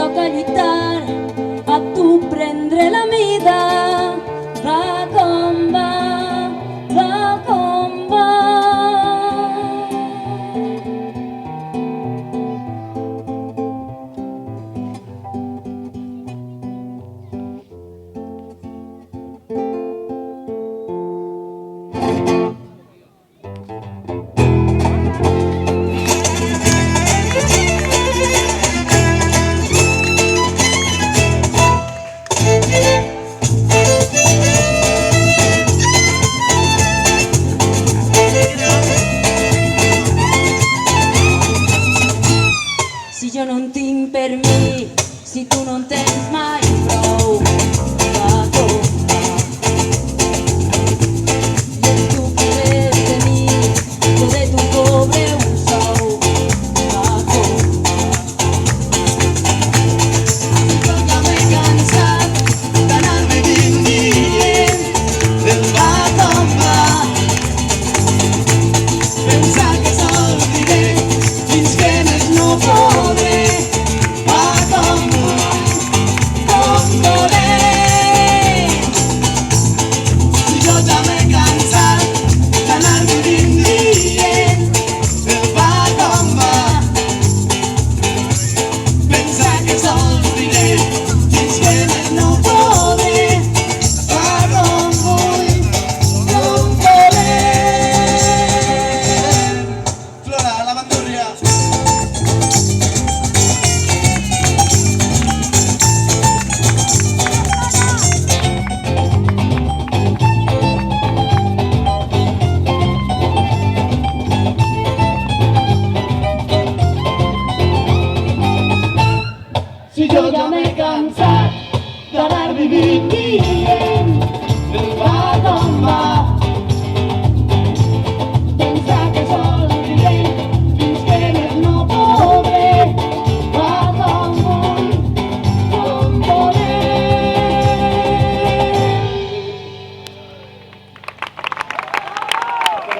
toca lluitar, a tu prendre la mida. Va com va, va com va. Si jo no en tinc per mi, si tu no en tens mai prou, va com va. I en tu poder tenir, jo de tu cobre un sou, va com va. Jo ja m'he cansat d'anar-me dient del va com va. Pensar que s'olvide fins que més no podré. Si jo ja m'he cansat d'anar vivint